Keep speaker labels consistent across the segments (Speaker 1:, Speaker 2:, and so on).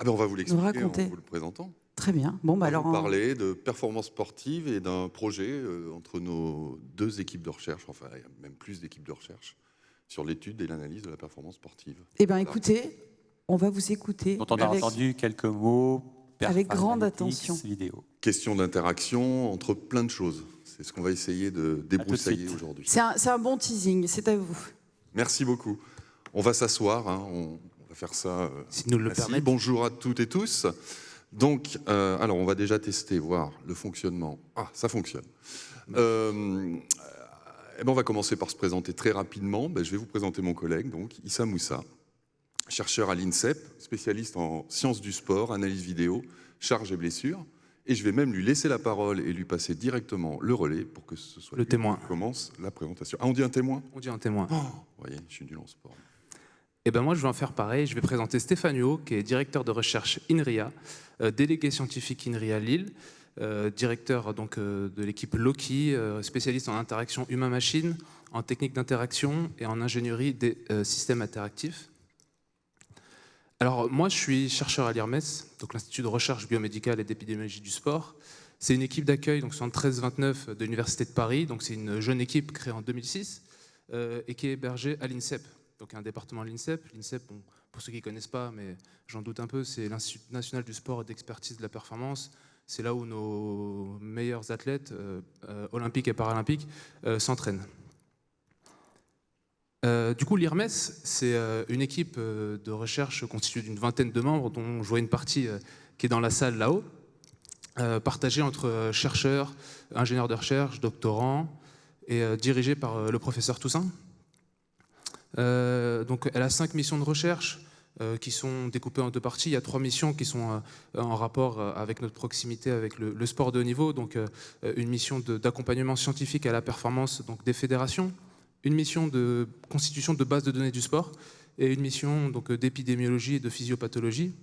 Speaker 1: Ah ben on va vous l'expliquer en
Speaker 2: raconter.
Speaker 1: vous le présentant.
Speaker 2: Très bien. Bon, bah
Speaker 1: On va
Speaker 2: alors,
Speaker 1: vous parler de performance sportive et d'un projet entre nos deux équipes de recherche, enfin il y a même plus d'équipes de recherche, sur l'étude et l'analyse de la performance sportive.
Speaker 2: eh bien,
Speaker 1: Voilà.
Speaker 2: écoutez, on va vous écouter
Speaker 3: Dont on a entendu quelques mots.
Speaker 2: avec grande
Speaker 3: Analytics,
Speaker 2: attention.
Speaker 3: Vidéo.
Speaker 1: Question d'interaction entre plein de choses. C'est ce qu'on va essayer de débroussailler aujourd'hui.
Speaker 2: C'est un bon teasing, c'est à vous.
Speaker 1: Merci beaucoup. On va s'asseoir, hein, on va faire ça.
Speaker 4: Si nous le
Speaker 1: assis.
Speaker 4: permettez.
Speaker 1: Bonjour à toutes et tous. Donc, alors on va déjà tester, voir le fonctionnement. Ah, ça fonctionne. Eh ben, on va commencer par se présenter très rapidement. Ben, je vais vous présenter mon collègue, donc Issa Moussa, chercheur à l'INSEP, spécialiste en sciences du sport, analyse vidéo, charges et blessures. Et je vais même lui laisser la parole et lui passer directement le relais pour que ce soit
Speaker 4: le
Speaker 1: lui
Speaker 4: témoin
Speaker 1: qui commence la présentation. Ah, on dit un témoin?
Speaker 4: On dit un témoin.
Speaker 1: Oh, vous voyez, je suis nul en sport.
Speaker 4: Et ben moi, je vais en faire pareil. Je vais présenter Stéphane Huot, qui est directeur de recherche INRIA, délégué scientifique INRIA Lille, directeur donc, de l'équipe Loki, spécialiste en interaction humain-machine, en technique d'interaction et en ingénierie des systèmes interactifs. Alors moi, je suis chercheur à l'IRMES, donc l'Institut de recherche biomédicale et d'épidémiologie du sport. C'est une équipe d'accueil, donc 73-29 de l'Université de Paris. Donc c'est une jeune équipe créée en 2006 et qui est hébergée à l'INSEP. Donc un département de l'INSEP. L'INSEP, bon, pour ceux qui ne connaissent pas, mais j'en doute un peu, c'est l'Institut national du sport et d'expertise de la performance. C'est là où nos meilleurs athlètes olympiques et paralympiques s'entraînent. Du coup, l'IRMES, c'est une équipe de recherche constituée d'une vingtaine de membres, dont je vois une partie qui est dans la salle là-haut, partagée entre chercheurs, ingénieurs de recherche, doctorants, et dirigée par le professeur Toussaint. Donc, elle a 5 missions de recherche qui sont découpées en 2 parties. Il y a 3 missions qui sont en rapport avec notre proximité avec le sport de haut niveau. Donc, une mission d'accompagnement scientifique à la performance donc, des fédérations, une mission de constitution de base de données du sport et une mission d'épidémiologie et de physiopathologie.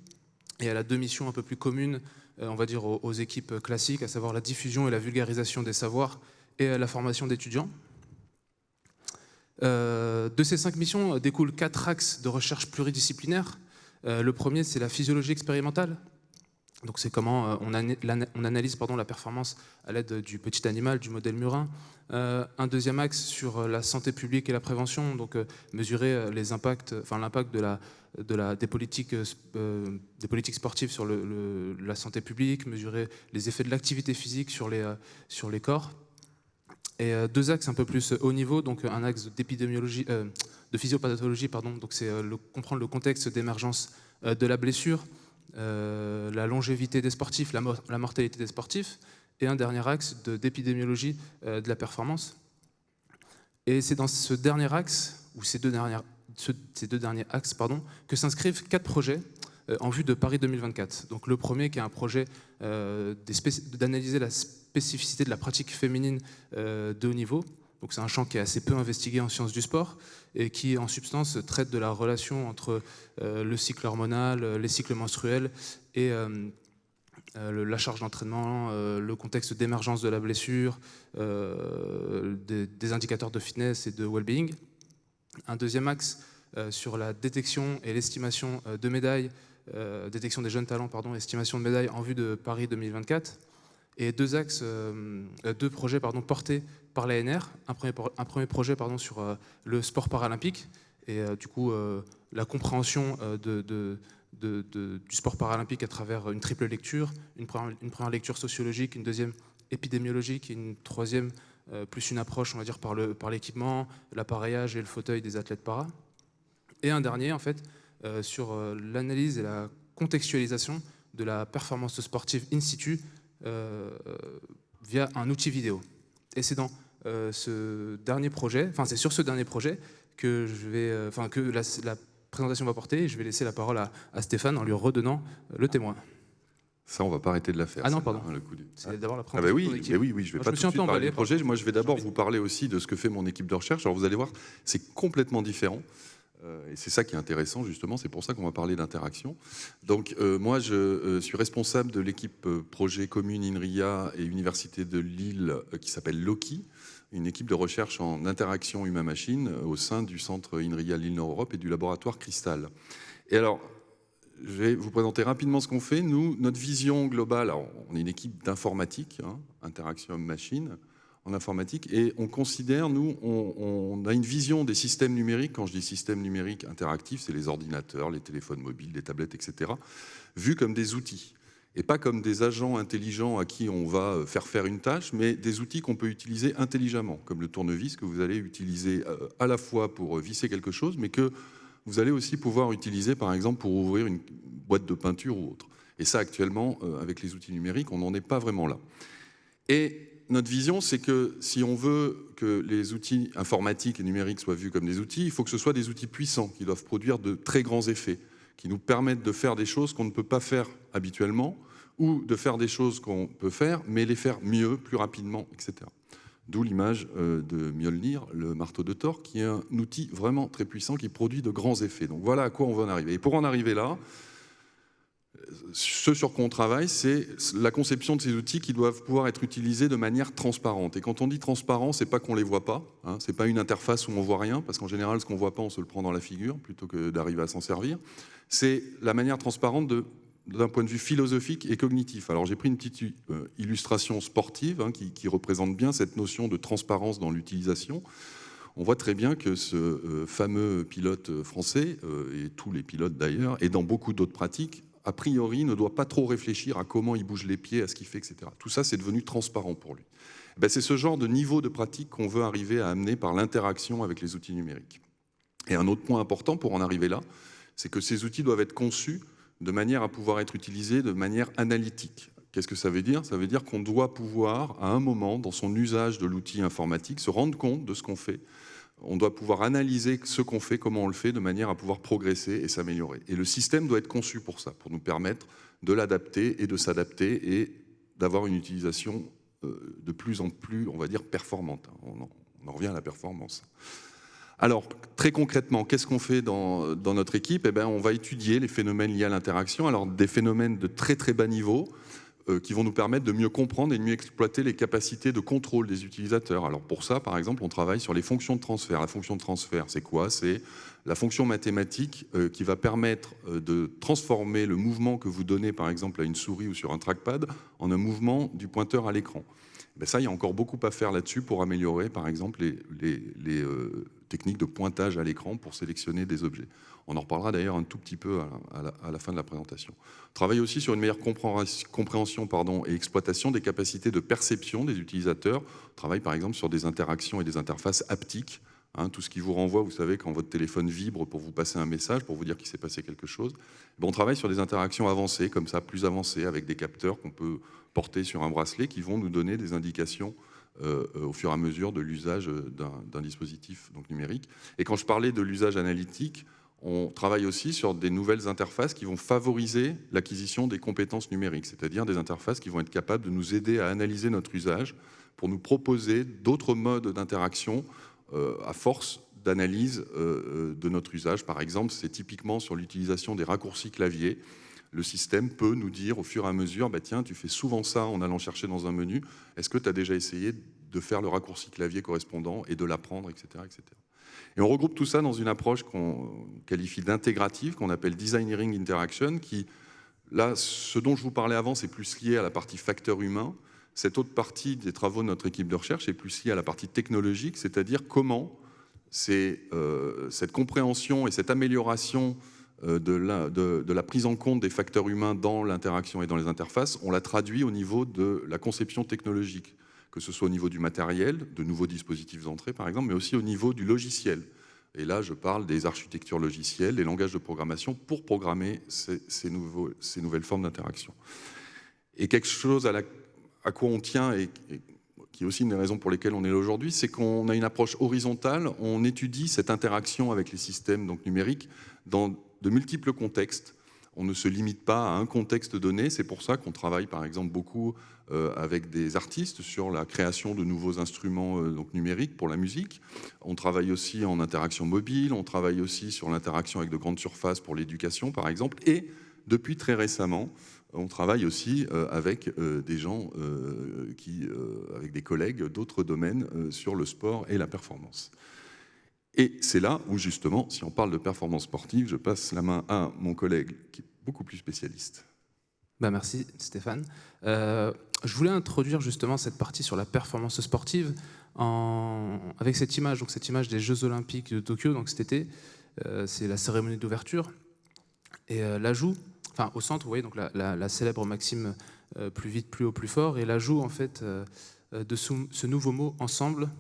Speaker 4: Et elle a 2 missions un peu plus communes, on va dire, aux équipes classiques, à savoir la diffusion et la vulgarisation des savoirs et la formation d'étudiants. De ces 5 missions découlent 4 axes de recherche pluridisciplinaire. Le premier, c'est la physiologie expérimentale. Donc c'est comment on analyse la performance à l'aide du petit animal, du modèle murin. Un deuxième axe sur la santé publique et la prévention, donc mesurer les impacts, l'impact des politiques sportives sur la santé publique, mesurer les effets de l'activité physique sur les corps. Et 2 axes un peu plus haut niveau, donc un axe d'épidémiologie, de physiopathologie, pardon, donc c'est comprendre le contexte d'émergence de la blessure, la longévité des sportifs, la mortalité des sportifs, et un dernier axe d'épidémiologie de la performance. Et c'est dans ce dernier axe, ou ces deux derniers axes, que s'inscrivent 4 projets en vue de Paris 2024. Donc le premier qui est un projet d'analyser la spécificité de la pratique féminine de haut niveau. Donc c'est un champ qui est assez peu investigué en sciences du sport et qui, en substance, traite de la relation entre le cycle hormonal, les cycles menstruels et la charge d'entraînement, le contexte d'émergence de la blessure, des indicateurs de fitness et de well-being. Un deuxième axe sur la détection et l'estimation de médailles, détection des jeunes talents, estimation de médailles en vue de Paris 2024. Et 2 projets portés par l'ANR. Un premier projet sur le sport paralympique et du coup la compréhension du sport paralympique à travers une triple lecture, une première lecture sociologique, une deuxième épidémiologique et une troisième plus une approche, on va dire, par l'équipement, l'appareillage et le fauteuil des athlètes para. Et un dernier, en fait, sur l'analyse et la contextualisation de la performance sportive in situ via un outil vidéo. Et c'est dans ce dernier projet, c'est sur ce dernier projet que la présentation va porter. Et je vais laisser la parole à Stéphane en lui redonnant le témoin.
Speaker 1: Ça, on ne va pas arrêter de la faire.
Speaker 4: Ah non, pardon.
Speaker 1: Le coup du...
Speaker 4: C'est d'abord la présentation de ton équipe.
Speaker 1: Oui, je vais pas tout de suite parler du projet. Moi, je vais d'abord vous parler aussi de ce que fait mon équipe de recherche. Alors, vous allez voir, c'est complètement différent. Et c'est ça qui est intéressant, justement. C'est pour ça qu'on va parler d'interaction. Donc, moi, je suis responsable de l'équipe projet commune INRIA et Université de Lille qui s'appelle Loki, une équipe de recherche en interaction humain-machine au sein du centre INRIA Lille Nord-Europe et du laboratoire Cristal. Et alors, je vais vous présenter rapidement ce qu'on fait. Nous, notre vision globale, alors, on est une équipe d'informatique, interaction homme-machine, en informatique, et on considère, nous, on a une vision des systèmes numériques. Quand je dis systèmes numériques interactifs, c'est les ordinateurs, les téléphones mobiles, les tablettes, etc., vus comme des outils, et pas comme des agents intelligents à qui on va faire une tâche, mais des outils qu'on peut utiliser intelligemment, comme le tournevis que vous allez utiliser à la fois pour visser quelque chose, mais que vous allez aussi pouvoir utiliser, par exemple, pour ouvrir une boîte de peinture ou autre. Et ça, actuellement, avec les outils numériques, on n'en est pas vraiment là. Et notre vision, c'est que si on veut que les outils informatiques et numériques soient vus comme des outils, il faut que ce soit des outils puissants, qui doivent produire de très grands effets, qui nous permettent de faire des choses qu'on ne peut pas faire habituellement, ou de faire des choses qu'on peut faire, mais les faire mieux, plus rapidement, etc. D'où l'image de Mjolnir, le marteau de Thor, qui est un outil vraiment très puissant, qui produit de grands effets. Donc voilà à quoi on veut en arriver. Et pour en arriver là, ce sur quoi on travaille, c'est la conception de ces outils qui doivent pouvoir être utilisés de manière transparente. Et quand on dit transparent, c'est pas qu'on les voit pas, c'est pas une interface où on voit rien, parce qu'en général, ce qu'on voit pas, on se le prend dans la figure, plutôt que d'arriver à s'en servir. C'est la manière transparente d'un point de vue philosophique et cognitif. Alors j'ai pris une petite illustration sportive qui représente bien cette notion de transparence dans l'utilisation. On voit très bien que ce fameux pilote français, et tous les pilotes d'ailleurs, et dans beaucoup d'autres pratiques, a priori, ne doit pas trop réfléchir à comment il bouge les pieds, à ce qu'il fait, etc. Tout ça, c'est devenu transparent pour lui. C'est ce genre de niveau de pratique qu'on veut arriver à amener par l'interaction avec les outils numériques. Et un autre point important pour en arriver là, c'est que ces outils doivent être conçus de manière à pouvoir être utilisés de manière analytique. Qu'est-ce que ça veut dire? Ça veut dire qu'on doit pouvoir, à un moment, dans son usage de l'outil informatique, se rendre compte de ce qu'on fait. On doit pouvoir analyser ce qu'on fait, comment on le fait, de manière à pouvoir progresser et s'améliorer. Et le système doit être conçu pour ça, pour nous permettre de l'adapter et de s'adapter et d'avoir une utilisation de plus en plus, on va dire, performante. On en revient à la performance. Alors, très concrètement, qu'est-ce qu'on fait dans notre équipe? On va étudier les phénomènes liés à l'interaction, alors des phénomènes de très très bas niveau, qui vont nous permettre de mieux comprendre et de mieux exploiter les capacités de contrôle des utilisateurs. Alors pour ça, par exemple, on travaille sur les fonctions de transfert. La fonction de transfert, c'est quoi? C'est la fonction mathématique qui va permettre de transformer le mouvement que vous donnez, par exemple, à une souris ou sur un trackpad, en un mouvement du pointeur à l'écran. Ça, il y a encore beaucoup à faire là-dessus pour améliorer, par exemple, les techniques de pointage à l'écran pour sélectionner des objets. On en reparlera d'ailleurs un tout petit peu à la fin de la présentation. On travaille aussi sur une meilleure compréhension et exploitation des capacités de perception des utilisateurs. On travaille par exemple sur des interactions et des interfaces haptiques. Tout ce qui vous renvoie, vous savez, quand votre téléphone vibre pour vous passer un message, pour vous dire qu'il s'est passé quelque chose. On travaille sur des interactions avancées, comme ça, plus avancées, avec des capteurs qu'on peut porter sur un bracelet qui vont nous donner des indications au fur et à mesure de l'usage d'un dispositif numérique. Et quand je parlais de l'usage analytique, on travaille aussi sur des nouvelles interfaces qui vont favoriser l'acquisition des compétences numériques, c'est-à-dire des interfaces qui vont être capables de nous aider à analyser notre usage pour nous proposer d'autres modes d'interaction à force d'analyse de notre usage. Par exemple, c'est typiquement sur l'utilisation des raccourcis clavier. Le système peut nous dire au fur et à mesure, tiens, tu fais souvent ça en allant chercher dans un menu, est-ce que tu as déjà essayé de faire le raccourci clavier correspondant et de l'apprendre, etc., etc. Et on regroupe tout ça dans une approche qu'on qualifie d'intégrative, qu'on appelle Designing Interaction, qui, là, ce dont je vous parlais avant, c'est plus lié à la partie facteur humain. Cette autre partie des travaux de notre équipe de recherche est plus liée à la partie technologique, c'est-à-dire comment cette compréhension et cette amélioration de la prise en compte des facteurs humains dans l'interaction et dans les interfaces, on la traduit au niveau de la conception technologique, que ce soit au niveau du matériel, de nouveaux dispositifs d'entrée par exemple, mais aussi au niveau du logiciel. Et là, je parle des architectures logicielles, des langages de programmation pour programmer ces nouvelles formes d'interaction. Et quelque chose à quoi on tient et qui est aussi une des raisons pour lesquelles on est là aujourd'hui, c'est qu'on a une approche horizontale, on étudie cette interaction avec les systèmes numériques dans de multiples contextes. On ne se limite pas à un contexte donné, c'est pour ça qu'on travaille par exemple beaucoup avec des artistes sur la création de nouveaux instruments numériques pour la musique. On travaille aussi en interaction mobile, on travaille aussi sur l'interaction avec de grandes surfaces pour l'éducation par exemple, et depuis très récemment, on travaille aussi avec des gens, avec des collègues d'autres domaines sur le sport et la performance. Et c'est là où, justement, si on parle de performance sportive, je passe la main à mon collègue beaucoup plus spécialiste.
Speaker 4: Bah merci Stéphane. Je voulais introduire justement cette partie sur la performance sportive avec cette image, donc cette image des Jeux Olympiques de Tokyo, donc cet été, c'est la cérémonie d'ouverture. Et l'ajout, enfin au centre, vous voyez donc la célèbre maxime plus vite, plus haut, plus fort, et l'ajout en fait de ce nouveau mot ensemble.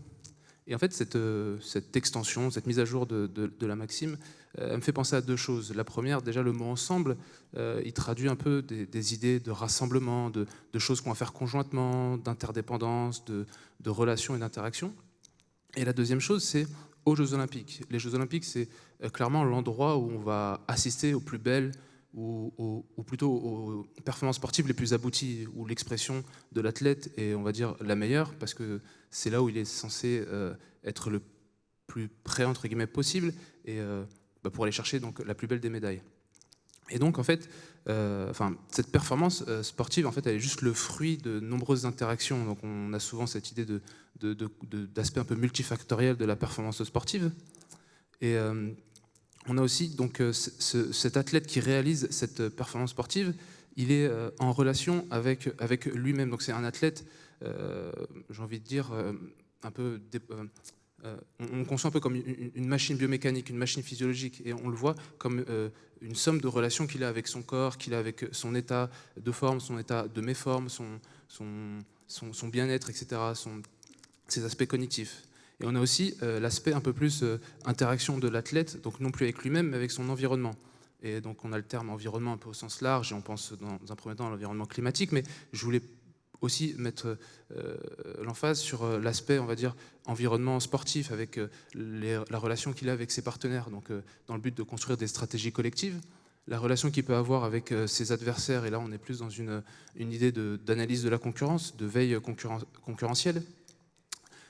Speaker 4: Et en fait cette extension, cette mise à jour de la maxime, elle me fait penser à deux choses. La première, déjà le mot ensemble, il traduit un peu des idées de rassemblement, de choses qu'on va faire conjointement, d'interdépendance, de relations et d'interactions. Et la deuxième chose, c'est aux Jeux Olympiques. Les Jeux Olympiques, c'est clairement l'endroit où on va assister aux plus belles, ou plutôt aux performances sportives les plus abouties, où l'expression de l'athlète est, on va dire, la meilleure, parce que c'est là où il est censé être le plus près, entre guillemets, possible, et pour aller chercher donc, la plus belle des médailles. Et donc, en fait, cette performance sportive, en fait, elle est juste le fruit de nombreuses interactions. Donc, on a souvent cette idée d'aspect un peu multifactoriel de la performance sportive. Et on a aussi donc, cet athlète qui réalise cette performance sportive, il est en relation avec lui-même. Donc, c'est un athlète, j'ai envie de dire, un peu... on conçoit un peu comme une machine biomécanique, une machine physiologique, et on le voit comme une somme de relations qu'il a avec son corps, qu'il a avec son état de forme, son état de méforme, son bien-être, etc., ses aspects cognitifs. Et on a aussi l'aspect un peu plus interaction de l'athlète, donc non plus avec lui-même, mais avec son environnement. Et donc on a le terme environnement un peu au sens large, et on pense dans un premier temps à l'environnement climatique, mais je voulais aussi mettre l'emphase sur l'aspect, on va dire, environnement sportif, avec la relation qu'il a avec ses partenaires, donc dans le but de construire des stratégies collectives, la relation qu'il peut avoir avec ses adversaires, et là on est plus dans une idée d'analyse de la concurrence, de veille concurrentielle,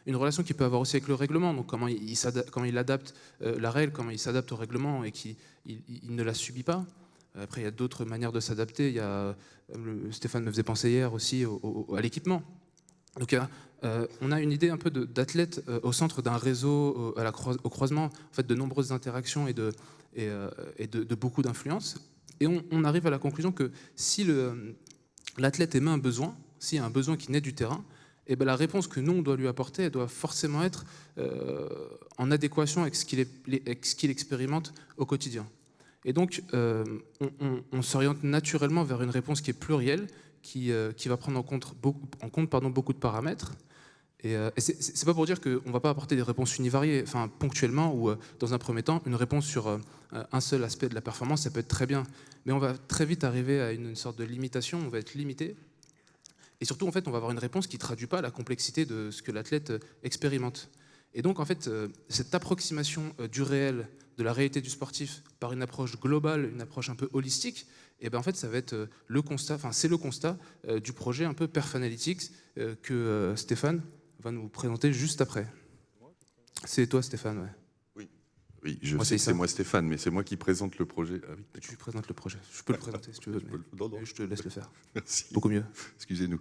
Speaker 4: une relation qu'il peut avoir aussi avec le règlement, donc comment il adapte la règle, comment il s'adapte au règlement et qu'il ne la subit pas. Après, il y a d'autres manières de s'adapter. Il y a, Stéphane me faisait penser hier aussi à l'équipement. Donc, on a une idée un peu d'athlète au centre d'un réseau, au croisement en fait, de nombreuses interactions et de beaucoup d'influences. Et on arrive à la conclusion que si l'athlète émet un besoin, s'il y a un besoin qui naît du terrain, et bien la réponse que nous, on doit lui apporter, elle doit forcément être en adéquation avec ce qu'il expérimente au quotidien. Et donc, on s'oriente naturellement vers une réponse qui est plurielle, qui va prendre en compte beaucoup de paramètres. Et c'est pas pour dire qu'on ne va pas apporter des réponses univariées, enfin ponctuellement ou dans un premier temps, une réponse sur un seul aspect de la performance, ça peut être très bien. Mais on va très vite arriver à une sorte de limitation, on va être limité. Et surtout, en fait, on va avoir une réponse qui ne traduit pas la complexité de ce que l'athlète expérimente. Et donc, en fait, cette approximation du réel, de la réalité du sportif, par une approche globale, une approche un peu holistique, et ben en fait, ça va être le constat, enfin, c'est le constat du projet un peu Perfanalytics que Stéphane va nous présenter juste après. C'est toi, Stéphane, ouais.
Speaker 1: Oui, je sais que c'est moi Stéphane, mais c'est moi qui présente le projet. Ah, oui,
Speaker 4: tu présentes le projet. Je peux le présenter si tu veux.
Speaker 1: Non.
Speaker 4: Je te laisse le faire.
Speaker 1: Merci.
Speaker 4: Beaucoup mieux.
Speaker 1: Excusez-nous.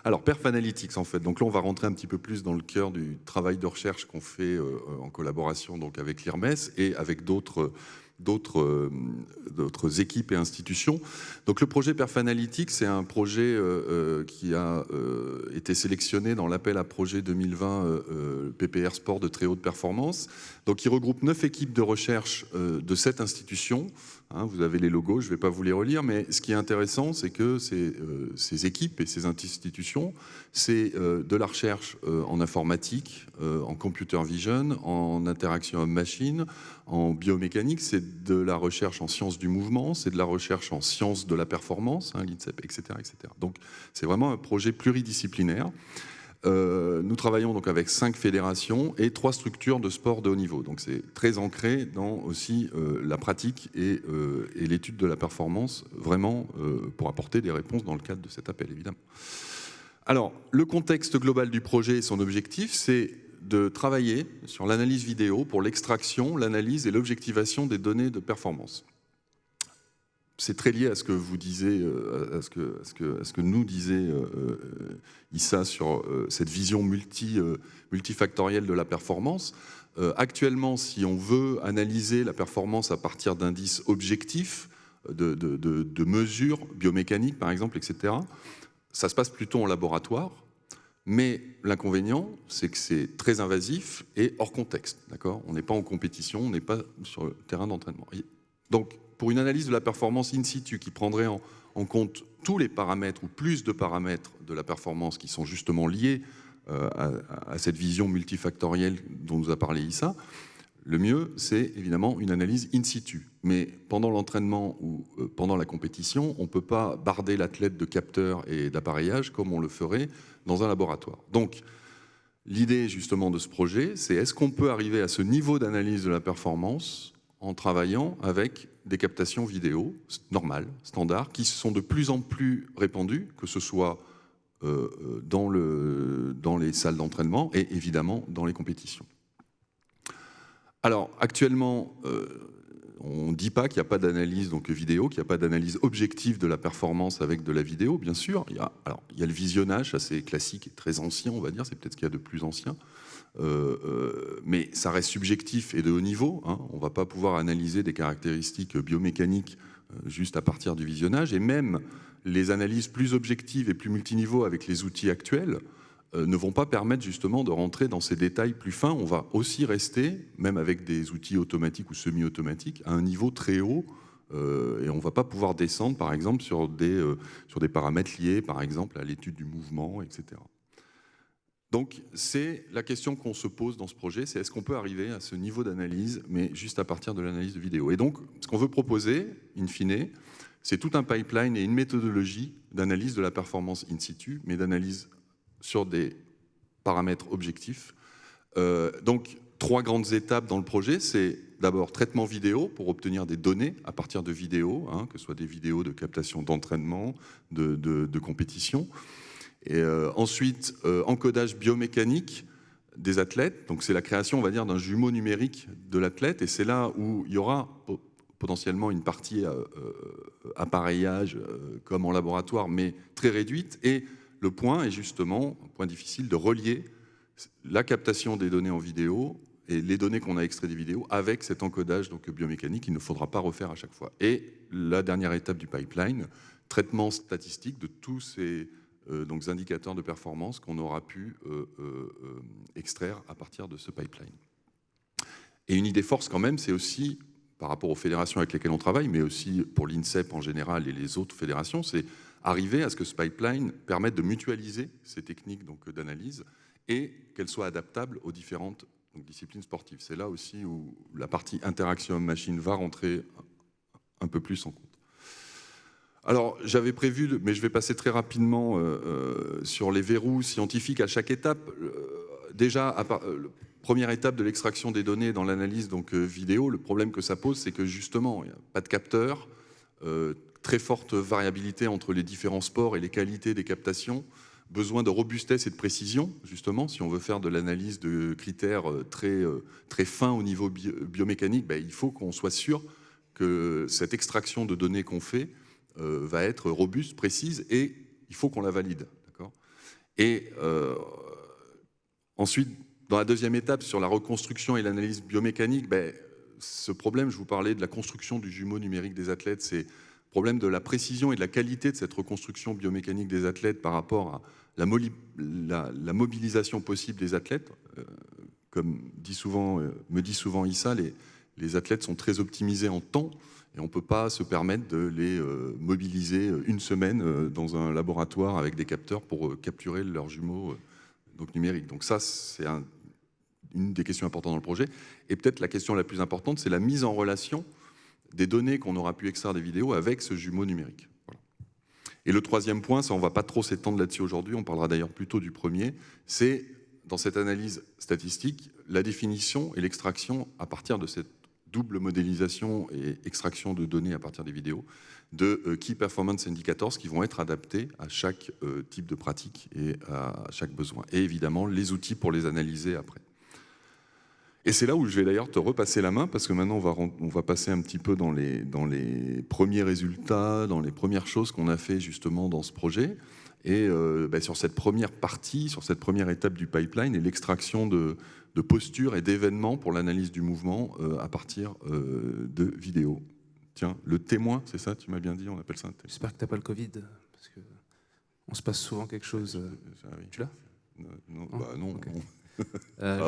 Speaker 1: Alors, Perfanalytics, en fait. Donc là, on va rentrer un petit peu plus dans le cœur du travail de recherche qu'on fait en collaboration donc, avec l'IRMES et avec d'autres équipes et institutions. Donc le projet Perfanalytics, c'est un projet qui a été sélectionné dans l'appel à projet 2020 PPR Sport de très haute performance. Donc il regroupe 9 équipes de recherche de cette institution. Hein, vous avez les logos, je ne vais pas vous les relire, mais ce qui est intéressant, c'est que ces équipes et ces institutions, c'est de la recherche en informatique, en computer vision, en interaction homme-machine, en biomécanique, c'est de la recherche en sciences du mouvement, c'est de la recherche en sciences de la performance, hein, l'INSEP, etc., etc. Donc c'est vraiment un projet pluridisciplinaire. Nous travaillons donc avec 5 fédérations et 3 structures de sport de haut niveau. Donc c'est très ancré dans aussi la pratique et l'étude de la performance, vraiment pour apporter des réponses dans le cadre de cet appel, évidemment. Alors, le contexte global du projet et son objectif, c'est de travailler sur l'analyse vidéo pour l'extraction, l'analyse et l'objectivation des données de performance. C'est très lié à ce que vous disiez, à ce que nous disait Issa sur cette vision multifactorielle de la performance. Actuellement, si on veut analyser la performance à partir d'indices objectifs, de mesures biomécaniques, par exemple, etc. Ça se passe plutôt en laboratoire, mais l'inconvénient, c'est que c'est très invasif et hors contexte. D'accord ? On n'est pas en compétition, on n'est pas sur le terrain d'entraînement. Donc, pour une analyse de la performance in situ qui prendrait en compte tous les paramètres ou plus de paramètres de la performance qui sont justement liés à cette vision multifactorielle dont nous a parlé Issa, le mieux, c'est évidemment une analyse in situ. Mais pendant l'entraînement ou pendant la compétition, on ne peut pas barder l'athlète de capteurs et d'appareillage comme on le ferait dans un laboratoire. Donc, l'idée justement de ce projet, c'est est-ce qu'on peut arriver à ce niveau d'analyse de la performance en travaillant avec des captations vidéo normales, standards, qui sont de plus en plus répandues, que ce soit dans les salles d'entraînement et évidemment dans les compétitions. Alors, actuellement, on ne dit pas qu'il n'y a pas d'analyse vidéo, qu'il n'y a pas d'analyse objective de la performance avec de la vidéo, bien sûr. Il y a le visionnage, assez classique et très ancien, on va dire, c'est peut-être ce qu'il y a de plus ancien. Mais ça reste subjectif et de haut niveau. Hein. On ne va pas pouvoir analyser des caractéristiques biomécaniques juste à partir du visionnage. Et même les analyses plus objectives et plus multiniveaux avec les outils actuels ne vont pas permettre justement de rentrer dans ces détails plus fins. On va aussi rester, même avec des outils automatiques ou semi-automatiques, à un niveau très haut et on ne va pas pouvoir descendre, par exemple, sur des paramètres liés, par exemple, à l'étude du mouvement, etc. Donc, c'est la question qu'on se pose dans ce projet, c'est est-ce qu'on peut arriver à ce niveau d'analyse, mais juste à partir de l'analyse de vidéo. Et donc, ce qu'on veut proposer, in fine, c'est tout un pipeline et une méthodologie d'analyse de la performance in situ, mais d'analyse sur des paramètres objectifs. Donc, 3 grandes étapes dans le projet, c'est d'abord traitement vidéo pour obtenir des données à partir de vidéos, hein, que ce soit des vidéos de captation d'entraînement, de compétition. Et ensuite, encodage biomécanique des athlètes. Donc, c'est la création, on va dire, d'un jumeau numérique de l'athlète. Et c'est là où il y aura potentiellement une partie appareillage comme en laboratoire, mais très réduite. Et le point est justement, un point difficile, de relier la captation des données en vidéo et les données qu'on a extraites des vidéos avec cet encodage biomécanique qu'il ne faudra pas refaire à chaque fois. Et la dernière étape du pipeline, traitement statistique de tous ces indicateurs de performance qu'on aura pu extraire à partir de ce pipeline. Et une idée force quand même, c'est aussi, par rapport aux fédérations avec lesquelles on travaille, mais aussi pour l'INSEP en général et les autres fédérations, c'est arriver à ce que ce pipeline permette de mutualiser ces techniques d'analyse et qu'elles soient adaptables aux différentes disciplines sportives. C'est là aussi où la partie interaction homme-machine va rentrer un peu plus en compte. Alors, j'avais prévu, mais je vais passer très rapidement sur les verrous scientifiques à chaque étape. Déjà, première étape de l'extraction des données dans l'analyse vidéo, le problème que ça pose, c'est que justement, il n'y a pas de capteur, très forte variabilité entre les différents sports et les qualités des captations, besoin de robustesse et de précision, justement, si on veut faire de l'analyse de critères très fins au niveau biomécanique, il faut qu'on soit sûr que cette extraction de données qu'on fait va être robuste, précise, et il faut qu'on la valide. Et ensuite, dans la deuxième étape, sur la reconstruction et l'analyse biomécanique, ce problème, je vous parlais de la construction du jumeau numérique des athlètes, c'est le problème de la précision et de la qualité de cette reconstruction biomécanique des athlètes par rapport à la mobilisation possible des athlètes. Comme me dit souvent Issa, les athlètes sont très optimisés en temps et on ne peut pas se permettre de les mobiliser une semaine dans un laboratoire avec des capteurs pour capturer leurs jumeaux numériques. Donc ça, c'est une des questions importantes dans le projet. Et peut-être la question la plus importante, c'est la mise en relation des données qu'on aura pu extraire des vidéos avec ce jumeau numérique. Voilà. Et le troisième point, ça on ne va pas trop s'étendre là-dessus aujourd'hui, on parlera d'ailleurs plutôt du premier, c'est dans cette analyse statistique, la définition et l'extraction à partir de cette double modélisation et extraction de données à partir des vidéos de Key Performance Indicators qui vont être adaptés à chaque type de pratique et à chaque besoin. Et évidemment, les outils pour les analyser après. Et c'est là où je vais d'ailleurs te repasser la main, parce que maintenant on va passer un petit peu dans les premiers résultats, dans les premières choses qu'on a fait justement dans ce projet. Et sur cette première partie, sur cette première étape du pipeline et l'extraction de postures et d'événements pour l'analyse du mouvement à partir de vidéos. Tiens, le témoin, c'est ça, tu m'as bien dit, on appelle ça un témoin.
Speaker 4: J'espère que t'as pas le Covid, parce que on se passe souvent quelque chose.
Speaker 1: Ah oui.
Speaker 4: Tu l'as?
Speaker 1: Non,
Speaker 4: Non,
Speaker 1: bah non,
Speaker 4: ok.
Speaker 1: non.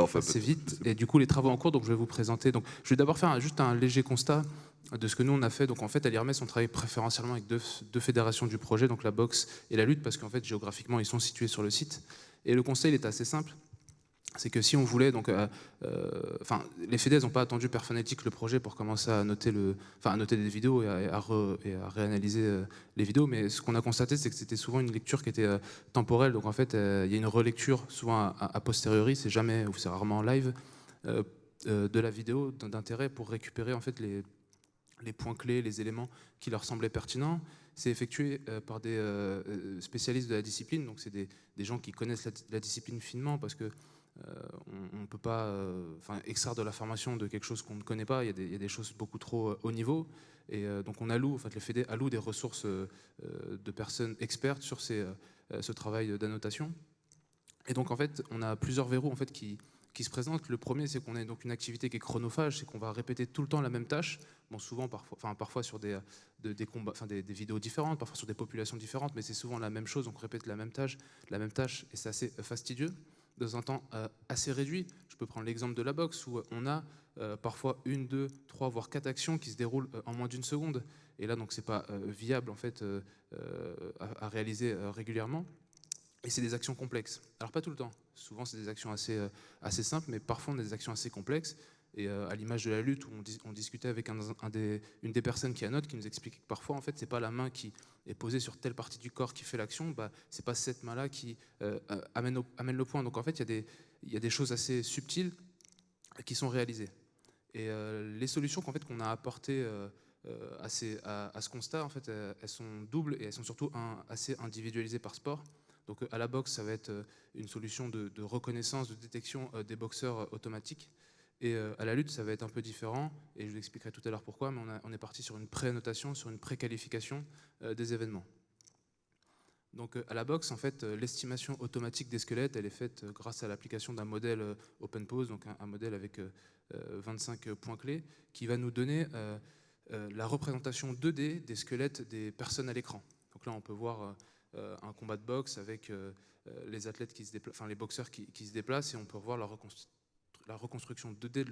Speaker 4: Enfin, c'est vite. Et du coup, les travaux en cours, donc je vais vous présenter. Donc, je vais d'abord faire juste un léger constat de ce que nous on a fait. Donc en fait, à l'IRMES, on travaille préférentiellement avec deux fédérations du projet, donc la boxe et la lutte, parce qu'en fait, géographiquement, ils sont situés sur le site. Et le constat, il est assez simple. C'est que si on voulait, donc, les fédés n'ont pas attendu Perfonetic le projet pour commencer à noter, à noter des vidéos et à réanalyser les vidéos, mais ce qu'on a constaté, c'est que c'était souvent une lecture qui était temporelle. Donc en fait, il y a une relecture souvent a posteriori, c'est jamais ou c'est rarement en live de la vidéo d'intérêt pour récupérer en fait les points clés, les éléments qui leur semblaient pertinents. C'est effectué par des spécialistes de la discipline, donc c'est des gens qui connaissent la discipline finement, parce que on ne peut pas extraire de la formation de quelque chose qu'on ne connaît pas. Il y a des choses beaucoup trop haut niveau. Et donc on alloue, en fait, les fédés allouent des ressources de personnes expertes sur ce travail d'annotation. Et donc en fait, on a plusieurs verrous en fait, qui se présentent. Le premier, c'est qu'on a donc une activité qui est chronophage, c'est qu'on va répéter tout le temps la même tâche. Bon, souvent, parfois sur des combats, des vidéos différentes, parfois sur des populations différentes, mais c'est souvent la même chose. Donc on répète la même tâche, et c'est assez fastidieux. Dans un temps assez réduit. Je peux prendre l'exemple de la boxe où on a parfois 1, 2, 3, voire 4 actions qui se déroulent en moins d'une seconde. Et là, donc, c'est pas viable en fait à réaliser régulièrement. Et c'est des actions complexes. Alors pas tout le temps. Souvent, c'est des actions assez simples, mais parfois on a des actions assez complexes. Et à l'image de la lutte, où on discutait avec une des personnes qui annote, qui nous expliquait que parfois, en fait, c'est pas la main qui est posée sur telle partie du corps qui fait l'action, c'est pas cette main-là qui amène le point. Donc en fait, il y a des choses assez subtiles qui sont réalisées. Et les solutions qu'on a apportées à ce constat, en fait, elles sont doubles et elles sont surtout assez individualisées par sport. Donc à la boxe, ça va être une solution de reconnaissance, de détection des boxeurs automatiques. Et à la lutte, ça va être un peu différent, et je vous expliquerai tout à l'heure pourquoi, mais on est parti sur une pré-annotation, sur une pré-qualification des événements. Donc à la boxe, en fait, l'estimation automatique des squelettes, elle est faite grâce à l'application d'un modèle OpenPose, donc un modèle avec 25 points clés, qui va nous donner la représentation 2D des squelettes des personnes à l'écran. Donc là, on peut voir un combat de boxe avec les athlètes les boxeurs qui se déplacent, et on peut voir la reconstruction 2D de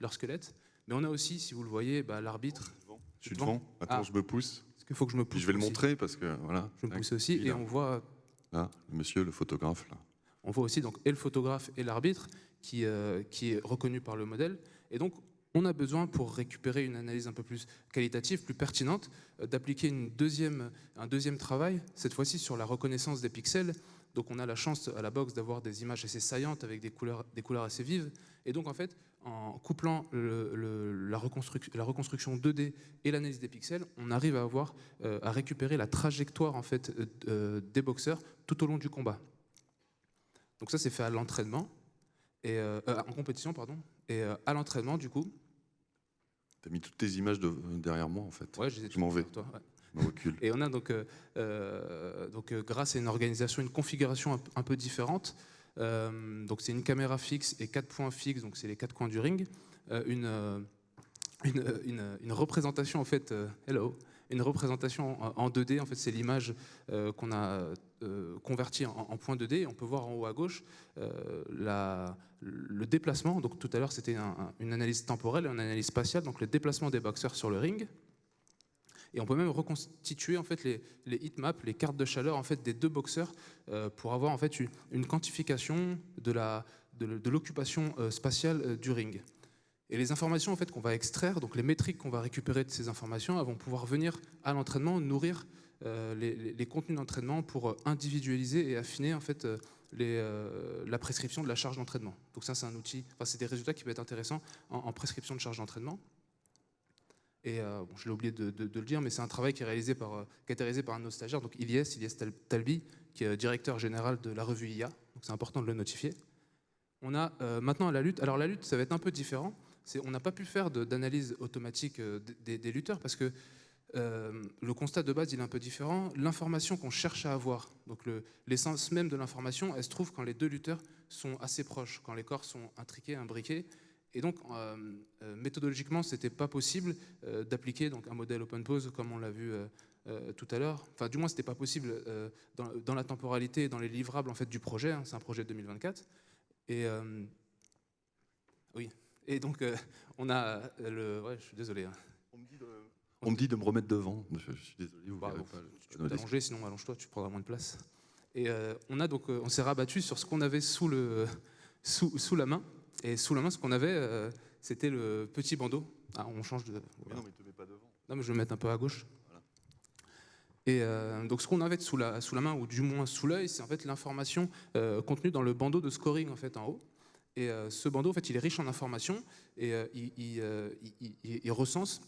Speaker 4: leur squelette. Mais on a aussi, si vous le voyez, l'arbitre.
Speaker 1: Je suis devant. Attends, je me pousse.
Speaker 4: Est-ce qu'il faut que je me pousse?
Speaker 1: Je vais le
Speaker 4: aussi
Speaker 1: montrer parce que voilà.
Speaker 4: Je me pousse aussi, et on voit.
Speaker 1: Là, monsieur, le photographe là.
Speaker 4: On voit aussi donc et le photographe et l'arbitre qui est reconnu par le modèle. Et donc on a besoin, pour récupérer une analyse un peu plus qualitative, plus pertinente, d'appliquer un deuxième travail, cette fois-ci sur la reconnaissance des pixels. Donc on a la chance à la boxe d'avoir des images assez saillantes avec des couleurs assez vives. Et donc en fait, en couplant la reconstruction 2D et l'analyse des pixels, on arrive à récupérer la trajectoire en fait des boxeurs tout au long du combat. Donc ça, c'est fait à l'entraînement, en compétition, pardon. Et à l'entraînement, du coup.
Speaker 1: T'as mis toutes tes images derrière moi en fait.
Speaker 4: Ouais,
Speaker 1: je m'en vais.
Speaker 4: Toi, ouais.
Speaker 1: Je me recule.
Speaker 4: Et on a donc grâce à une organisation, une configuration un peu différente. Donc c'est une caméra fixe et 4 points fixes, donc c'est les 4 coins du ring. Une représentation en fait, une représentation en 2D. En fait, c'est l'image qu'on a convertie en point 2D. Et on peut voir en haut à gauche le déplacement. Donc tout à l'heure, c'était une analyse temporelle et une analyse spatiale. Donc le déplacement des boxeurs sur le ring. Et on peut même reconstituer en fait les heatmaps, les cartes de chaleur en fait des deux boxeurs pour avoir en fait une quantification de l'occupation spatiale du ring. Et les informations en fait qu'on va extraire, donc les métriques qu'on va récupérer de ces informations, elles vont pouvoir venir à l'entraînement nourrir les contenus d'entraînement pour individualiser et affiner en fait la prescription de la charge d'entraînement. Donc ça, c'est un outil, c'est des résultats qui peuvent être intéressants en prescription de charge d'entraînement. Et je l'ai oublié de le dire, mais c'est un travail qui a été réalisé par un de nos stagiaires, donc Ilyes Talbi, qui est directeur général de la revue IA. Donc c'est important de le notifier. On a maintenant la lutte. Alors la lutte, ça va être un peu différent. On n'a pas pu faire d'analyse automatique des lutteurs parce que le constat de base il est un peu différent. L'information qu'on cherche à avoir, donc l'essence même de l'information, elle se trouve quand les deux lutteurs sont assez proches, quand les corps sont intriqués, imbriqués. Et donc, méthodologiquement, c'était pas possible d'appliquer donc un modèle open pose comme on l'a vu tout à l'heure. Enfin, du moins, c'était pas possible dans la temporalité et dans les livrables en fait du projet. Hein. C'est un projet de 2024. Et oui. Et donc, on a le. Ouais, je suis désolé. Hein.
Speaker 1: On me dit de me remettre devant. Je suis désolé. Vous
Speaker 4: Bah,
Speaker 1: verrez
Speaker 4: bon,
Speaker 1: pas,
Speaker 4: tu peux t'allonger, sinon allonge-toi, tu prendras moins de place. Et on s'est rabattu sur ce qu'on avait sous la main. Et sous la main, ce qu'on avait, c'était le petit bandeau. Ah, on change de.
Speaker 1: Mais non, mais te mets pas devant.
Speaker 4: Non, mais je vais me mettre un peu à gauche.
Speaker 1: Voilà.
Speaker 4: Et donc, ce qu'on avait sous la main, ou du moins sous l'œil, c'est en fait l'information contenue dans le bandeau de scoring en fait en haut. Et ce bandeau, en fait, il est riche en informations et il recense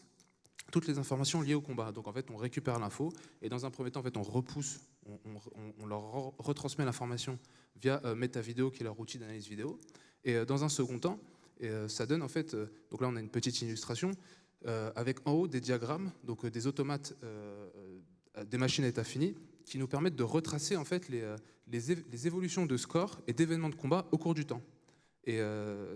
Speaker 4: toutes les informations liées au combat. Donc en fait, on récupère l'info et dans un premier temps, en fait, on repousse, on leur retransmet l'information via MetaVideo, qui est leur outil d'analyse vidéo. Et dans un second temps, ça donne en fait, donc là on a une petite illustration avec en haut des diagrammes, donc des automates, des machines à état fini, qui nous permettent de retracer en fait les évolutions de score et d'événements de combat au cours du temps. Et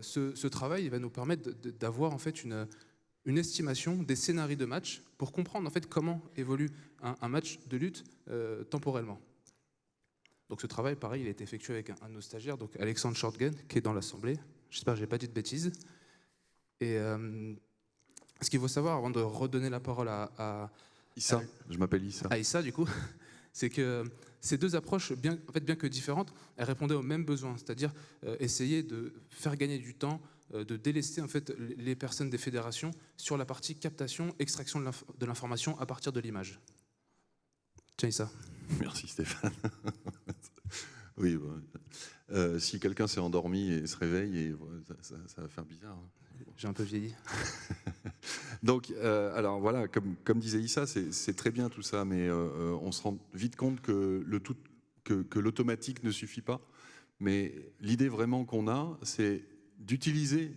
Speaker 4: ce travail, il va nous permettre d'avoir en fait une estimation des scénarios de match pour comprendre en fait comment évolue un match de lutte temporellement. Donc ce travail, pareil, il a été effectué avec un de nos stagiaires, donc Alexandre Shortgen, qui est dans l'Assemblée. J'espère que je n'ai pas dit de bêtises. Et ce qu'il faut savoir, avant de redonner la parole à
Speaker 1: Issa, je m'appelle Issa.
Speaker 4: À Issa, du coup, c'est que ces deux approches, bien que différentes, elles répondaient aux mêmes besoins, c'est-à-dire essayer de faire gagner du temps, de délester en fait les personnes des fédérations sur la partie captation, extraction de l'information à partir de l'image. Tiens, Issa.
Speaker 1: Merci Stéphane. Oui, si quelqu'un s'est endormi et se réveille, et, ça va faire bizarre. Hein.
Speaker 4: J'ai un peu vieilli.
Speaker 1: Donc, alors voilà, comme disait Issa, c'est très bien tout ça, mais on se rend vite compte que l'automatique ne suffit pas. Mais l'idée vraiment qu'on a, c'est d'utiliser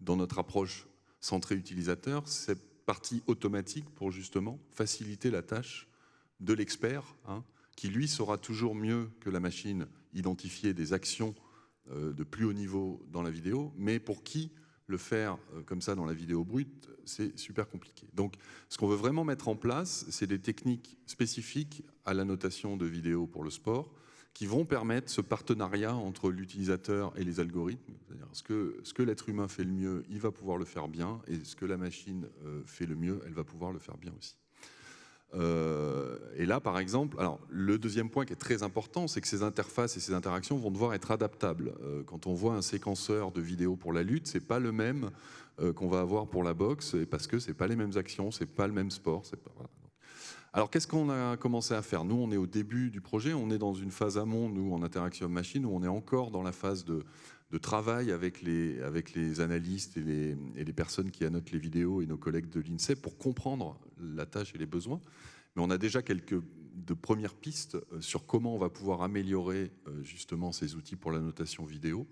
Speaker 1: dans notre approche centrée utilisateur, cette partie automatique pour justement faciliter la tâche de l'expert, hein, qui lui saura toujours mieux que la machine identifier des actions de plus haut niveau dans la vidéo, mais pour qui le faire comme ça dans la vidéo brute, c'est super compliqué. Donc ce qu'on veut vraiment mettre en place, c'est des techniques spécifiques à la notation de vidéo pour le sport, qui vont permettre ce partenariat entre l'utilisateur et les algorithmes. C'est-à-dire ce que l'être humain fait le mieux, il va pouvoir le faire bien, et ce que la machine fait le mieux, elle va pouvoir le faire bien aussi. Et là, par exemple, alors, le deuxième point qui est très important, c'est que ces interfaces et ces interactions vont devoir être adaptables. Quand on voit un séquenceur de vidéo pour la lutte, c'est pas le même qu'on va avoir pour la boxe, parce que c'est pas les mêmes actions, c'est pas le même sport. Voilà. Alors, qu'est-ce qu'on a commencé à faire? Nous, on est au début du projet, on est dans une phase amont, nous, en interaction machine, où on est encore dans la phase de travail avec les analystes et les personnes qui annotent les vidéos et nos collègues de l'INSEE pour comprendre la tâche et les besoins. Mais on a déjà quelques de premières pistes sur comment on va pouvoir améliorer justement ces outils pour la notation vidéo.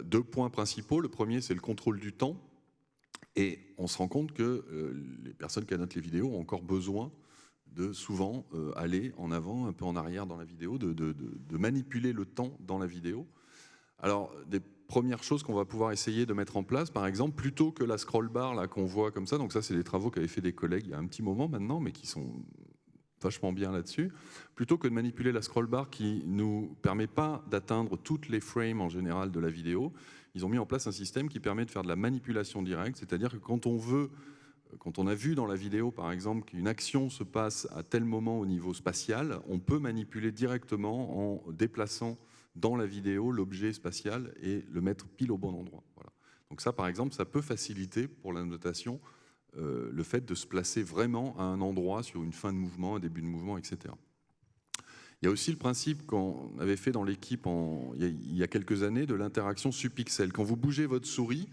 Speaker 1: Deux points principaux. Le premier, c'est le contrôle du temps. Et on se rend compte que les personnes qui annotent les vidéos ont encore besoin de souvent aller en avant, un peu en arrière dans la vidéo, de manipuler le temps dans la vidéo. Alors, des premières choses qu'on va pouvoir essayer de mettre en place, par exemple, plutôt que la scroll bar là qu'on voit comme ça, donc ça c'est des travaux qu'avaient fait des collègues il y a un petit moment maintenant, mais qui sont vachement bien là-dessus, plutôt que de manipuler la scroll bar qui nous permet pas d'atteindre toutes les frames en général de la vidéo, ils ont mis en place un système qui permet de faire de la manipulation directe, c'est-à-dire que quand on a vu dans la vidéo, par exemple, qu'une action se passe à tel moment au niveau spatial, on peut manipuler directement en déplaçant dans la vidéo l'objet spatial et le mettre pile au bon endroit. Voilà. Donc ça, par exemple, ça peut faciliter pour la notation le fait de se placer vraiment à un endroit sur une fin de mouvement, un début de mouvement, etc. Il y a aussi le principe qu'on avait fait dans l'équipe il y a quelques années de l'interaction subpixel. Quand vous bougez votre souris,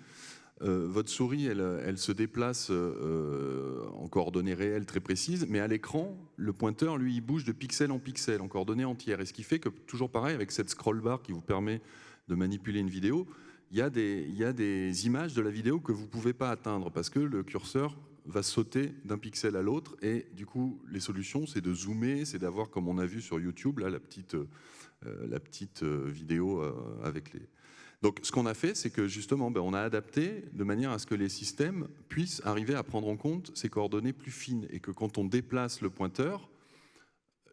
Speaker 1: elle se déplace en coordonnées réelles très précises, mais à l'écran, le pointeur, lui, il bouge de pixel en pixel, en coordonnées entières. Et ce qui fait que, toujours pareil, avec cette scroll bar qui vous permet de manipuler une vidéo, il y a des images de la vidéo que vous ne pouvez pas atteindre parce que le curseur va sauter d'un pixel à l'autre, et du coup, les solutions, c'est de zoomer, c'est d'avoir, comme on a vu sur YouTube, là, la petite vidéo avec les... Donc, ce qu'on a fait, c'est que justement, on a adapté de manière à ce que les systèmes puissent arriver à prendre en compte ces coordonnées plus fines, et que quand on déplace le pointeur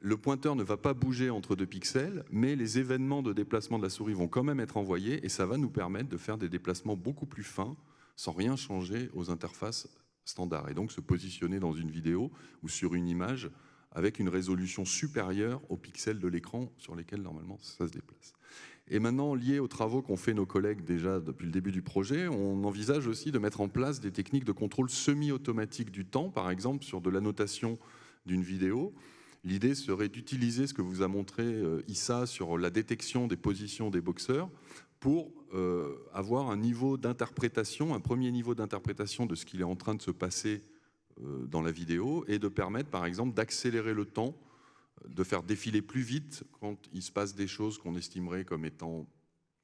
Speaker 1: ne va pas bouger entre 2 pixels, mais les événements de déplacement de la souris vont quand même être envoyés, et ça va nous permettre de faire des déplacements beaucoup plus fins, sans rien changer aux interfaces standards, et donc se positionner dans une vidéo ou sur une image avec une résolution supérieure aux pixels de l'écran sur lesquels normalement ça se déplace. Et maintenant, lié aux travaux qu'ont fait nos collègues déjà depuis le début du projet, on envisage aussi de mettre en place des techniques de contrôle semi-automatique du temps, par exemple sur de l'annotation d'une vidéo. L'idée serait d'utiliser ce que vous a montré Issa sur la détection des positions des boxeurs pour avoir un niveau d'interprétation, un premier niveau d'interprétation de ce qu'il est en train de se passer dans la vidéo, et de permettre par exemple d'accélérer le temps, de faire défiler plus vite quand il se passe des choses qu'on estimerait comme étant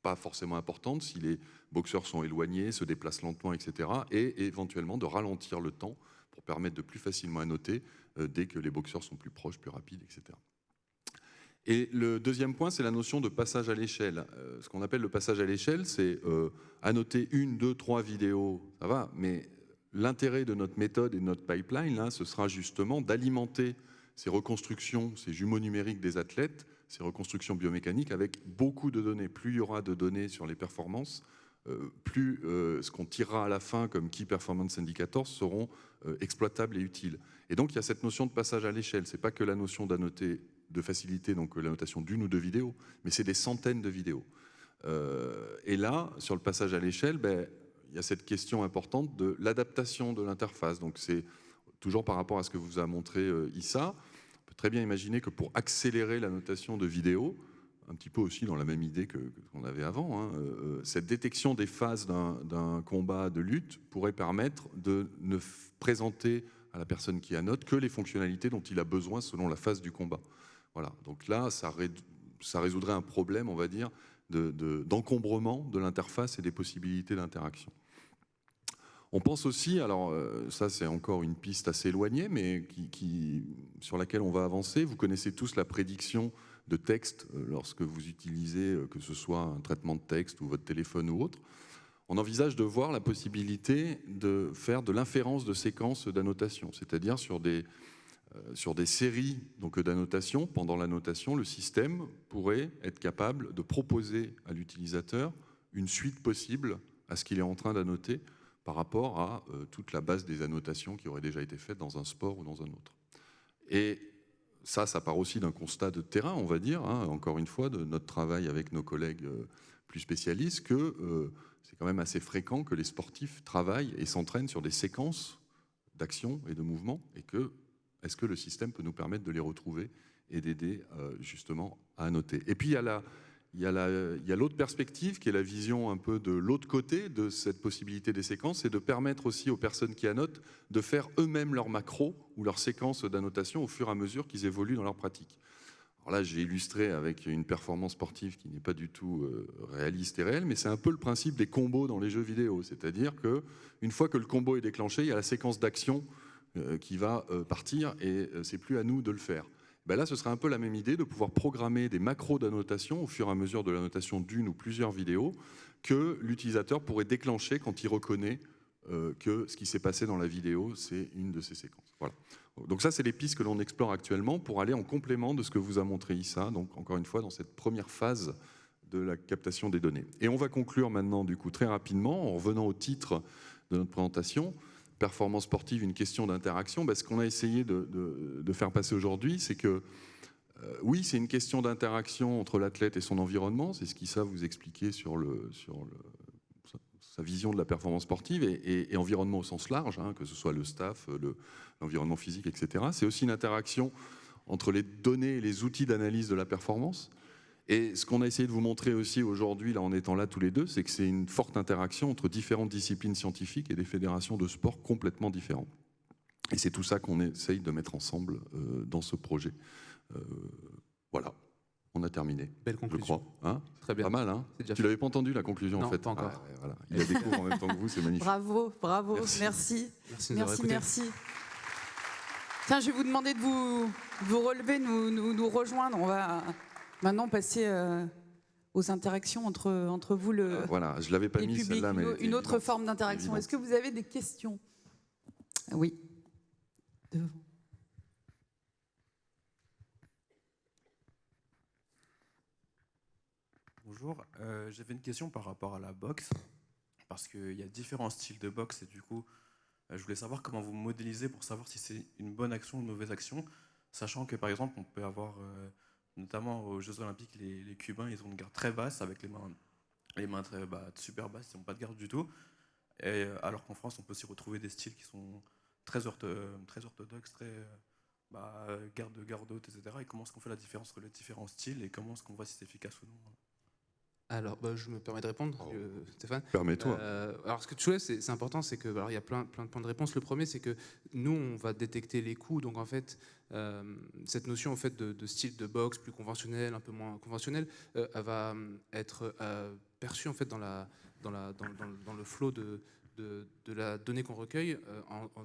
Speaker 1: pas forcément importantes, si les boxeurs sont éloignés, se déplacent lentement, etc. Et éventuellement de ralentir le temps pour permettre de plus facilement annoter dès que les boxeurs sont plus proches, plus rapides, etc. Et le deuxième point, c'est la notion de passage à l'échelle. Ce qu'on appelle le passage à l'échelle, c'est annoter 1, 2, 3 vidéos, ça va, mais l'intérêt de notre méthode et de notre pipeline, là, ce sera justement d'alimenter ces reconstructions, ces jumeaux numériques des athlètes, ces reconstructions biomécaniques avec beaucoup de données. Plus il y aura de données sur les performances, plus ce qu'on tirera à la fin comme Key Performance Indicators seront exploitables et utiles. Et donc il y a cette notion de passage à l'échelle. C'est pas que la notion d'annoter, de faciliter donc l'annotation d'une ou deux vidéos, mais c'est des centaines de vidéos. Et là, sur le passage à l'échelle, il y a cette question importante de l'adaptation de l'interface. Donc c'est toujours par rapport à ce que vous a montré Issa. On peut très bien imaginer que pour accélérer l'annotation de vidéos, un petit peu aussi dans la même idée qu'on avait avant, hein, cette détection des phases d'un combat de lutte pourrait permettre de ne présenter à la personne qui annote que les fonctionnalités dont il a besoin selon la phase du combat. Voilà. Donc là, ça résoudrait un problème, on va dire, d'encombrement de l'interface et des possibilités d'interaction. On pense aussi, alors ça c'est encore une piste assez éloignée, mais sur laquelle on va avancer. Vous connaissez tous la prédiction de texte lorsque vous utilisez, que ce soit un traitement de texte ou votre téléphone ou autre. On envisage de voir la possibilité de faire de l'inférence de séquences d'annotation, c'est-à-dire sur des séries d'annotation. Pendant l'annotation, le système pourrait être capable de proposer à l'utilisateur une suite possible à ce qu'il est en train d'annoter par rapport à toute la base des annotations qui auraient déjà été faites dans un sport ou dans un autre. Et ça part aussi d'un constat de terrain, on va dire, hein, encore une fois, de notre travail avec nos collègues plus spécialistes, que c'est quand même assez fréquent que les sportifs travaillent et s'entraînent sur des séquences d'actions et de mouvements, et est-ce que le système peut nous permettre de les retrouver et d'aider justement à annoter. Et puis il y a l'autre perspective qui est la vision un peu de l'autre côté de cette possibilité des séquences, c'est de permettre aussi aux personnes qui annotent de faire eux-mêmes leurs macros ou leurs séquences d'annotation au fur et à mesure qu'ils évoluent dans leur pratique. Alors là, j'ai illustré avec une performance sportive qui n'est pas du tout réaliste et réelle, mais c'est un peu le principe des combos dans les jeux vidéo. C'est-à-dire qu'une fois que le combo est déclenché, il y a la séquence d'action qui va partir et c'est plus à nous de le faire. Là, ce serait un peu la même idée de pouvoir programmer des macros d'annotation au fur et à mesure de l'annotation d'une ou plusieurs vidéos que l'utilisateur pourrait déclencher quand il reconnaît que ce qui s'est passé dans la vidéo, c'est une de ces séquences. Voilà. Donc ça, c'est les pistes que l'on explore actuellement pour aller en complément de ce que vous a montré Issa, donc encore une fois dans cette première phase de la captation des données. Et on va conclure maintenant du coup très rapidement en revenant au titre de notre présentation. Performance sportive, une question d'interaction. Ce qu'on a essayé de faire passer aujourd'hui, c'est que oui, c'est une question d'interaction entre l'athlète et son environnement, c'est ce qu'Issa vous expliquait sur sa vision de la performance sportive et environnement au sens large, hein, que ce soit le staff, l'environnement physique, etc. C'est aussi une interaction entre les données et les outils d'analyse de la performance. Et ce qu'on a essayé de vous montrer aussi aujourd'hui, là, en étant là tous les deux, c'est que c'est une forte interaction entre différentes disciplines scientifiques et des fédérations de sport complètement différentes. Et c'est tout ça qu'on essaye de mettre ensemble dans ce projet. Voilà. On a terminé,
Speaker 4: Belle
Speaker 1: je
Speaker 4: conclusion.
Speaker 1: crois. Hein,
Speaker 4: Très bien.
Speaker 1: pas mal, hein.
Speaker 4: C'est déjà
Speaker 1: Tu l'avais pas entendu la conclusion
Speaker 4: Non,
Speaker 1: en fait.
Speaker 4: pas encore.
Speaker 1: Ouais, voilà. Il a des cours en même temps que vous, c'est magnifique.
Speaker 2: Bravo, bravo,
Speaker 1: Merci.
Speaker 2: merci.
Speaker 4: Merci de nous avoir
Speaker 2: Merci,
Speaker 4: écoutés.
Speaker 2: Tiens, je vais vous demander de vous relever, nous rejoindre. On va maintenant passer aux interactions entre vous,
Speaker 1: Voilà, je l'avais pas
Speaker 2: les
Speaker 1: mis
Speaker 2: publics,
Speaker 1: celle-là, mais elle était
Speaker 2: une autre
Speaker 1: évidente.
Speaker 2: forme d'interaction.
Speaker 1: Évidente.
Speaker 2: Est-ce que vous avez des questions? Oui. Devant.
Speaker 5: Bonjour, j'avais une question par rapport à la boxe, parce qu'il y a différents styles de boxe et du coup, je voulais savoir comment vous modélisez pour savoir si c'est une bonne action ou une mauvaise action, sachant que par exemple, on peut avoir, notamment aux Jeux Olympiques, les Cubains, ils ont une garde très basse avec les mains très super basses, ils n'ont pas de garde du tout, et, alors qu'en France, on peut s'y retrouver des styles qui sont très orthodoxes, très garde haute, etc. Et comment est-ce qu'on fait la différence entre les différents styles et comment est-ce qu'on voit si c'est efficace ou non?
Speaker 4: Alors, je me permets de répondre, Stéphane.
Speaker 1: Permets-toi.
Speaker 4: Alors, ce que tu vois, c'est important, c'est que, alors, il y a plein de points de réponse. Le premier, c'est que nous, on va détecter les coups. Donc, en fait, cette notion en fait, de style de boxe plus conventionnel, un peu moins conventionnel, elle va être perçue en fait, dans le flot de la donnée qu'on recueille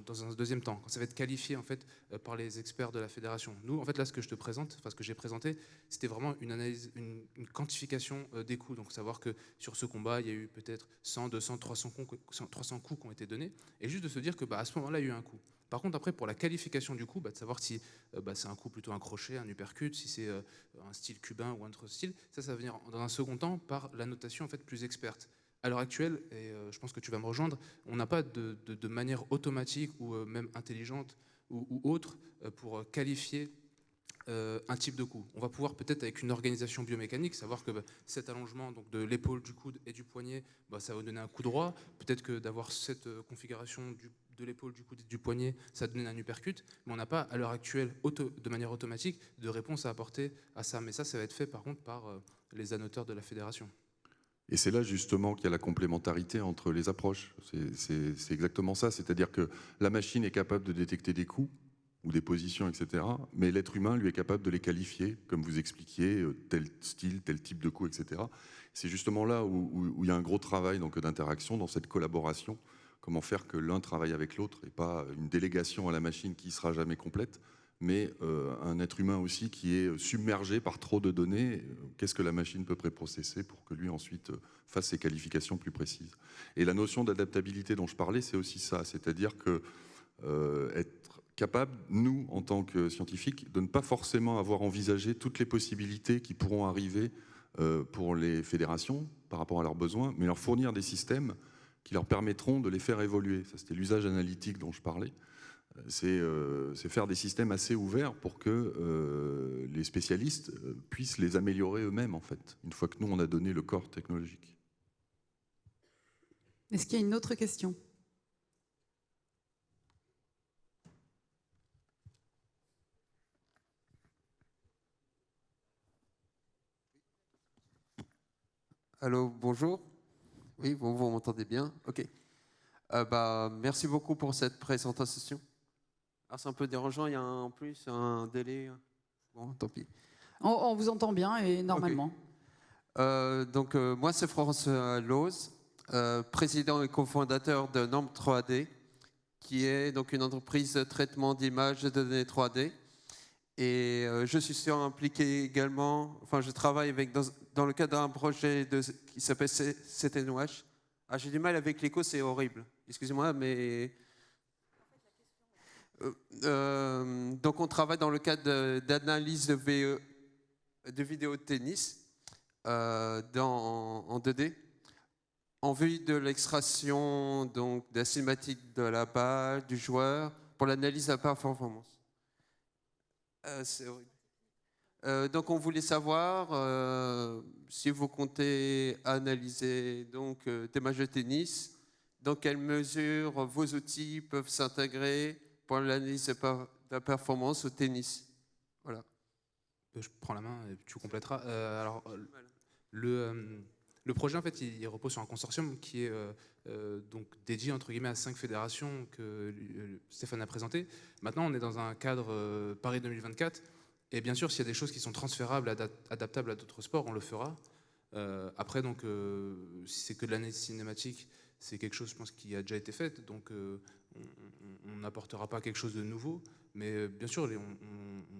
Speaker 4: dans un deuxième temps, quand ça va être qualifié en fait par les experts de la fédération. Nous, en fait, là, ce que je te présente, enfin ce que j'ai présenté, c'était vraiment une analyse, une quantification des coups. Donc, savoir que sur ce combat, il y a eu peut-être 100, 200, 300 coups qui ont été donnés, et juste de se dire que à ce moment-là, il y a eu un coup. Par contre, après, pour la qualification du coup, de savoir si c'est un coup plutôt un crochet, un uppercut, si c'est un style cubain ou un autre style, ça va venir dans un second temps par la notation en fait plus experte. À l'heure actuelle, et je pense que tu vas me rejoindre, on n'a pas de manière automatique ou même intelligente ou autre pour qualifier un type de coup. On va pouvoir peut-être avec une organisation biomécanique savoir que cet allongement donc, de l'épaule, du coude et du poignet, ça va donner un coup droit. Peut-être que d'avoir cette configuration de l'épaule, du coude et du poignet, ça va donner un uppercut. Mais on n'a pas à l'heure actuelle, de manière automatique, de réponse à apporter à ça. Mais ça va être fait par contre par les annoteurs de la fédération.
Speaker 1: Et c'est là justement qu'il y a la complémentarité entre les approches. C'est exactement ça, c'est-à-dire que la machine est capable de détecter des coups ou des positions, etc. Mais l'être humain, lui, est capable de les qualifier, comme vous expliquiez, tel style, tel type de coup, etc. C'est justement là où il y a un gros travail d'interaction, dans cette collaboration. Comment faire que l'un travaille avec l'autre et pas une délégation à la machine qui ne sera jamais complète, mais un être humain aussi qui est submergé par trop de données. Qu'est-ce que la machine peut préprocesser pour que lui ensuite fasse ses qualifications plus précises? Et la notion d'adaptabilité dont je parlais, c'est aussi ça, c'est-à-dire que être capable, nous, en tant que scientifiques, de ne pas forcément avoir envisagé toutes les possibilités qui pourront arriver pour les fédérations par rapport à leurs besoins, mais leur fournir des systèmes qui leur permettront de les faire évoluer. Ça, c'était l'usage analytique dont je parlais. C'est faire des systèmes assez ouverts pour que les spécialistes puissent les améliorer eux-mêmes, en fait, une fois que nous, on a donné le corps technologique.
Speaker 2: Est-ce qu'il y a une autre question?
Speaker 6: Allô, bonjour. Oui, vous m'entendez bien? Ok. Merci beaucoup pour cette présentation. Alors c'est un peu dérangeant, il y a en plus un délai. Bon, tant pis.
Speaker 2: On vous entend bien et normalement.
Speaker 6: Okay. Moi, c'est Florence Loz, président et cofondateur de Norme 3D, qui est donc une entreprise de traitement d'images et de données 3D. Et je suis impliqué également, enfin je travaille dans le cadre d'un projet qui s'appelle CTNOH. Ah, j'ai du mal avec l'écho, c'est horrible. Excusez-moi, mais... donc on travaille dans le cadre d'analyse de vidéos de tennis en 2D, en vue de l'extraction de la cinématique de la balle, du joueur, pour l'analyse de la performance. C'est horrible. Donc on voulait savoir si vous comptez analyser des matchs de tennis, dans quelle mesure vos outils peuvent s'intégrer pour l'analyse de la performance au tennis. Voilà.
Speaker 4: Je prends la main et tu compléteras. Le projet, en fait, il repose sur un consortium qui est donc dédié entre guillemets à 5 fédérations que Stéphane a présenté. Maintenant, on est dans un cadre Paris 2024 Et bien sûr, s'il y a des choses qui sont transférables, adaptables à d'autres sports, on le fera. Après, donc, si c'est que de l'analyse cinématique, c'est quelque chose, je pense, qui a déjà été fait. Donc, on n'apportera pas quelque chose de nouveau. Mais bien sûr,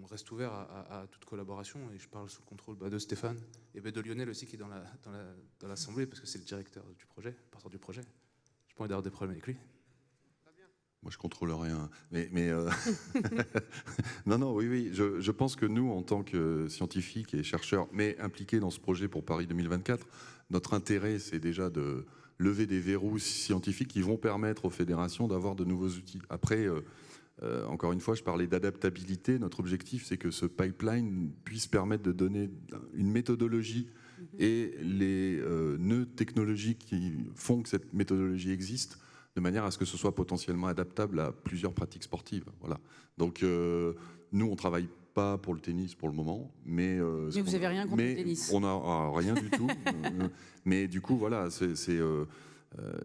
Speaker 4: on reste ouvert à toute collaboration. Et je parle sous le contrôle de Stéphane et de Lionel aussi, qui est dans l'Assemblée, parce que c'est le directeur du projet, porteur du projet. Je pourrais avoir des problèmes avec lui.
Speaker 1: Moi, je contrôle rien. Non, oui. Je pense que nous, en tant que scientifiques et chercheurs, mais impliqués dans ce projet pour Paris 2024, notre intérêt, c'est déjà de lever des verrous scientifiques qui vont permettre aux fédérations d'avoir de nouveaux outils. Après, encore une fois, je parlais d'adaptabilité. Notre objectif, c'est que ce pipeline puisse permettre de donner une méthodologie et les nœuds technologiques qui font que cette méthodologie existe, de manière à ce que ce soit potentiellement adaptable à plusieurs pratiques sportives. Voilà. Donc, nous, on ne travaille pas pour le tennis pour le moment, mais
Speaker 2: vous n'avez rien contre le tennis.
Speaker 1: On n'a rien du tout. Mais du coup, voilà,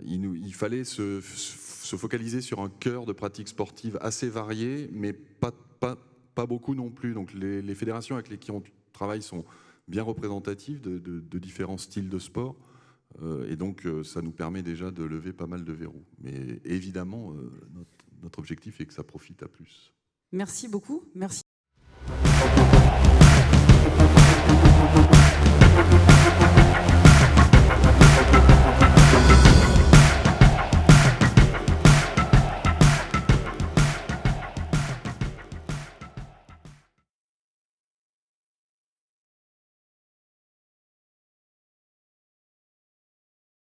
Speaker 1: il fallait se focaliser sur un cœur de pratiques sportives assez variées, mais pas beaucoup non plus. Donc, les fédérations avec lesquelles on travaille sont bien représentatives de différents styles de sport. Et donc, ça nous permet déjà de lever pas mal de verrous. Mais évidemment, notre objectif est que ça profite à plus.
Speaker 2: Merci beaucoup. Merci.